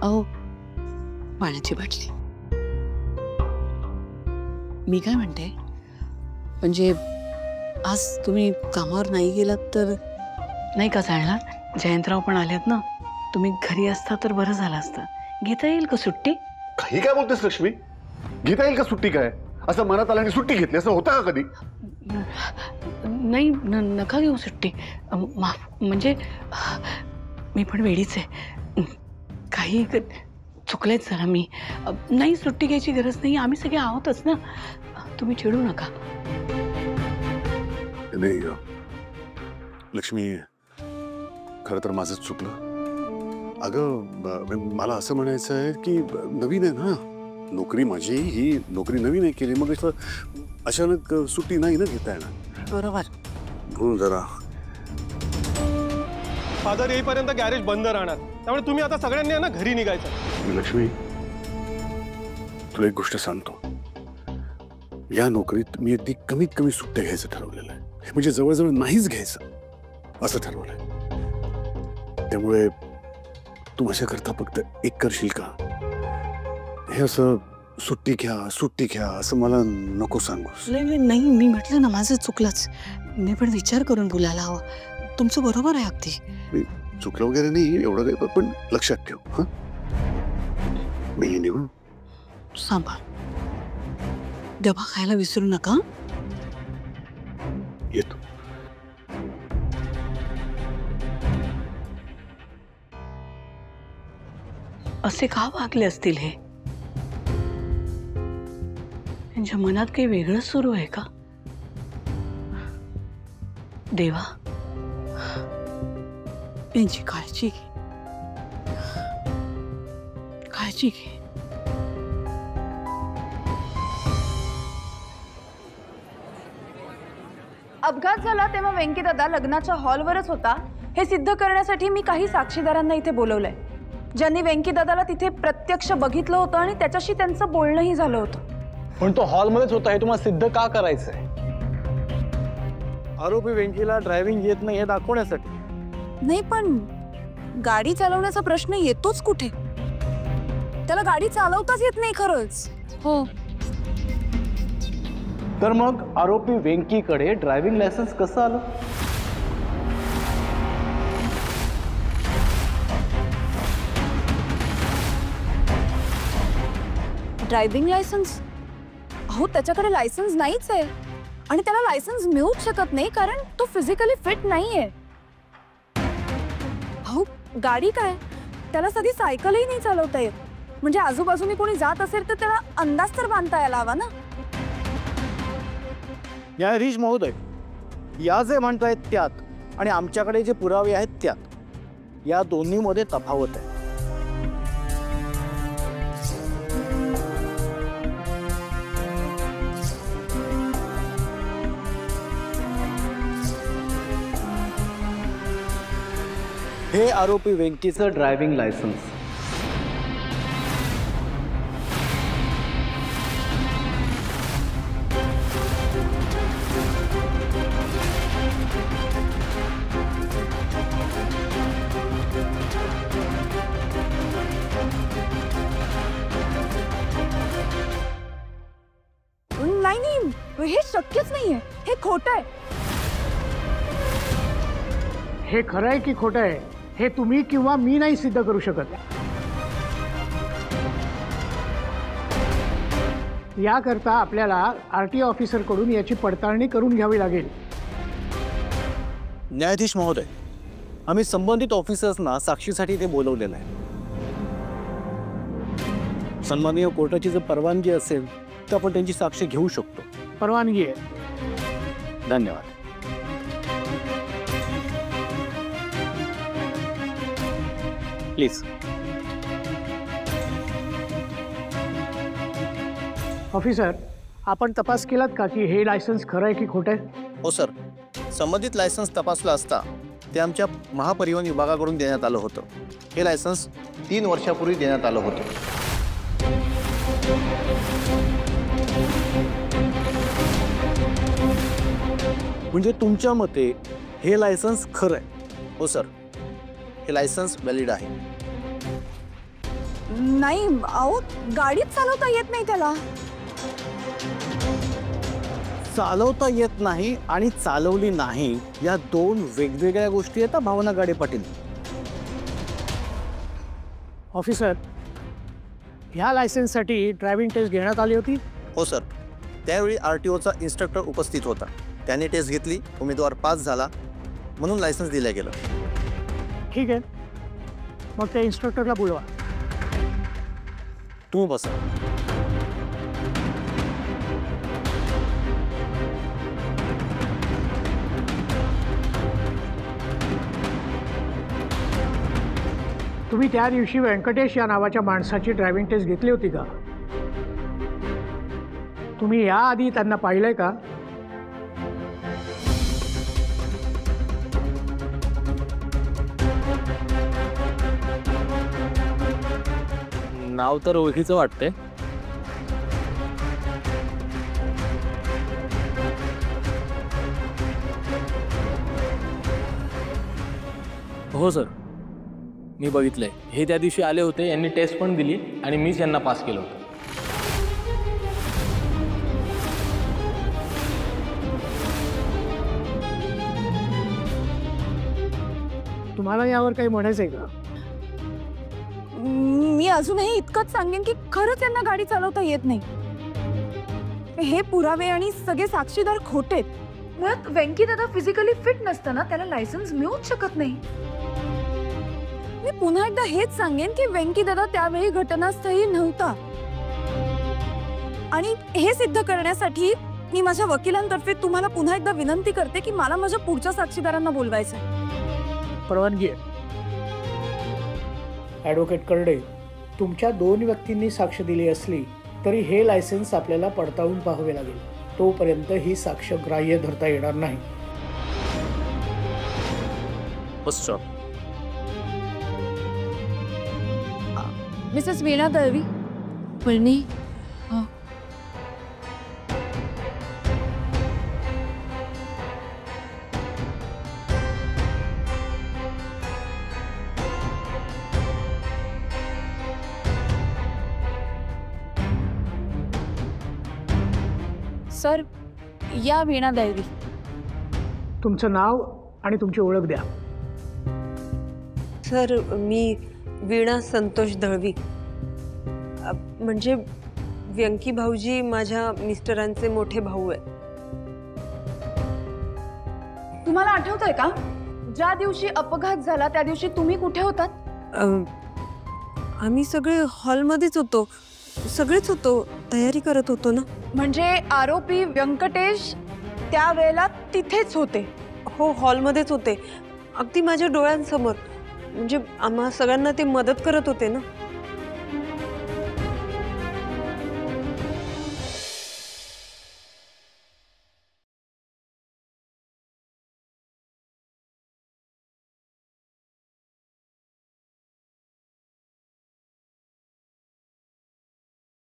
अहो, पाण्याची बाटली. मी काय म्हणते, म्हणजे आज तुम्ही कामावर नाही गेलात तर नाही का चालणार? जयंतराव पण आलेत ना, तुम्ही घरी असता तर बरं झालं असतं. घेता येईल का सुट्टी? काही काय बोलतेस लक्ष्मी? घेता येईल का सुट्टी? काय असं मनात आलं आणि सुट्टी घेतली असं होतं का कधी? नाही, नका घेऊ सुट्टी. माफ, म्हणजे मी पण वेळीच आहे. काही चुकलेच जरा मी. नाही, सुट्टी घ्यायची गरज नाही, आम्ही सगळे आहोतच ना, तुम्ही चिडू नका. नाही लक्ष्मी, खरं तर माझंच चुकलं. अगं मला असं म्हणायचं आहे की नवीन आहे ना नोकरी, माझी ही नोकरी नवीन आहे केली, मग अचानक सुट्टी नाही ना घेता येणार. बरोबर. म्हणून जरा फादर येईपर्यंत गॅरेज बंद राहणार, त्यामुळे तुम्ही आता सगळ्यांनी ना घरी निघायचं. लक्ष्मी, तुला एक गोष्ट सांगतो. या नोकरीत मी अगदी कमीत कमी सुट्ट्या घ्यायचं ठरवलेलं आहे, म्हणजे जवळजवळ नाहीच घ्यायचं असं ठरवलंय. त्यामुळे तू माझ्याकरता फक्त एक करशील का? हे असं सुट्टी घ्या असं मला नको सांगूस. नाही, मी म्हटलं ना माझं चुकलंच. मी पण विचार करून बोलायला हवं. तुमचं बरोबर आहे अगदी. चुकलं वगैरे नाही एवढं काही, पण लक्षात ठेव. हा, मी निघू. सांभाळ, डबा खायला विसरू नका. येतो. असे का वागले असतील हे? त्यांच्या मनात काही वेगळं सुरू आहे का? देवा, त्यांची काळजी घे, काळजी घे. अपघात झाला तेव्हा वेंकीदादा लग्नाच्या हॉलवरच होता हे सिद्ध करण्यासाठी मी काही साक्षीदारांना इथे बोलवलंय, ज्यांनी वेंकीदादाला तिथे प्रत्यक्ष बघितलं होतं आणि त्याच्याशी त्यांचं बोलणंही झालं होतं. पण तो हॉलमध्येच होता हे तुम्हाला सिद्ध का करायचंय? आरोपी वेंकीला ड्रायव्हिंग येत नाही हे दाखवण्यासाठी. नाही, पण गाडी चालवण्याचा प्रश्न येतोच कुठे? त्याला गाडी चालवताच येत नाही खरंच. हो, तर मग आरोपी वेंकीकडे ड्रायव्हिंग लायसन्स कसं आलं? Driving licence? अहो, त्याच्याकडे लायसन्स नाहीच आहे आणि त्याला लायसन्स मिळूच शकत नाही कारण तो फिजिकली फिट नाहीये. अहो, गाडी काय, त्याला साधी सायकलही नाही चालवता येत. म्हणजे आजूबाजूने कोणी जात असेल तर त्याला अंदाज तर बांधता यायला हवा ना. न्यायाधीश महोदय, या जे म्हणतायत त्यात आणि आमच्याकडे जे पुरावे आहेत त्यात, या दोन्हीमध्ये तफावत आहे. हे आरोपी वेंकीचं ड्रायव्हिंग लायसन्स. नाही, हे शक्यच नाहीये, हे खोटं आहे. हे खरं आहे की खोटं आहे हे तुम्ही किंवा मी नाही सिद्ध करू शकत. याकरता आपल्याला आरटीओ ऑफिसर कडून याची पडताळणी करून घ्यावी लागेल. न्यायाधीश महोदय, आम्ही संबंधित ऑफिसर्सना साक्षीसाठी इथे बोलवलेलं आहे. सन्माननीय कोर्टाची जर परवानगी असेल तर आपण त्यांची साक्ष घेऊ शकतो. परवानगी आहे. धन्यवाद. प्लीज. ऑफिसर, आपण तपास केलात का की हे लायसन्स खरं आहे की खोटं आहे? हो सर, संबंधित लायसन्स तपासलं असता ते आमच्या महापरिवहन विभागाकडून देण्यात आलं होतं. हे लायसन्स 3 वर्षापूर्वी देण्यात आलं होतं. म्हणजे तुमच्या मते हे लायसन्स खरं आहे? हो सर, हे लायसन्स व्हॅलिड आहे. नाही अहो, गाडीच चालवता येत नाही त्याला. चालवता येत नाही आणि चालवली नाही या दोन वेगवेगळ्या गोष्टी आहेत भावना गाडे पाटील. ऑफिसर, ह्या लायसन्ससाठी ड्रायव्हिंग टेस्ट घेण्यात आली होती? हो सर, त्यावेळी RTOचा इन्स्ट्रक्टर उपस्थित होता. त्याने टेस्ट घेतली, उमेदवार पास झाला म्हणून लायसन्स दिलं गेलं. ठीक आहे, मग त्या इन्स्ट्रक्टरला बोलवा. तुम्ही बसा. तुम्ही त्या दिवशी व्यंकटेश या नावाच्या माणसाची ड्रायव्हिंग टेस्ट घेतली होती का? तुम्ही याआधी त्यांना पाहिलंय का? नाव तर ओळखीचं वाटतंय. हो सर, मी बघितलंय. हे त्या दिवशी आले होते, यांनी टेस्ट पण दिली आणि मीच यांना पास केलं होतं. तुम्हाला यावर काही म्हणायचंय का? मी अजूनही इतकंच सांगेन की खरंच यांना गाडी चालवता येत नाही. हे पुरावे आणि सगळे साक्षीदार खोटेत. मुळात वेंकी दादा फिजिकली फिट नसताना त्याला लायसन्स मिळूच शकत नाही. मी पुन्हा एकदा हेच सांगेन की वेंकी दादा त्यावेळी घटनास्थळी नव्हता आणि हे सिद्ध करण्यासाठी मी माझ्या वकिलांतर्फे तुम्हाला पुन्हा एकदा विनंती करते की मला माझ्या पुढच्या साक्षीदारांना बोलवायचं. परवानगी आहे. ॲडव्होकेट करडे, तुमच्या 2 व्यक्तींनी साक्ष दिली असली तरी हे लायसन्स आपल्याला पडताळून पाहावे लागेल. तोपर्यंत ही साक्ष ग्राह्य धरता येणार नाही. Bus stop. मिसेस वीणा दळवी. पळणी. सर, या वीणा दळवी. तुमचं नाव आणि तुमची ओळख द्या. सर, मी वीणा संतोष दळवी. म्हणजे व्यंकी भाऊजी माझ्या मिस्टरांचे मोठे भाऊ आहे. तुम्हाला आठवतंय का ज्या दिवशी अपघात झाला त्या दिवशी तुम्ही कुठे होतात? आम्ही सगळे हॉलमध्येच होतो. सगळेच होतो, तयारी करत होतो ना. म्हणजे आरोपी व्यंकटेश त्यावेळेला तिथेच होते? हो, हॉलमध्येच होते, अगदी माझ्या डोळ्यांसमोर. म्हणजे आम्हा सगळ्यांना ते मदत करत होते ना.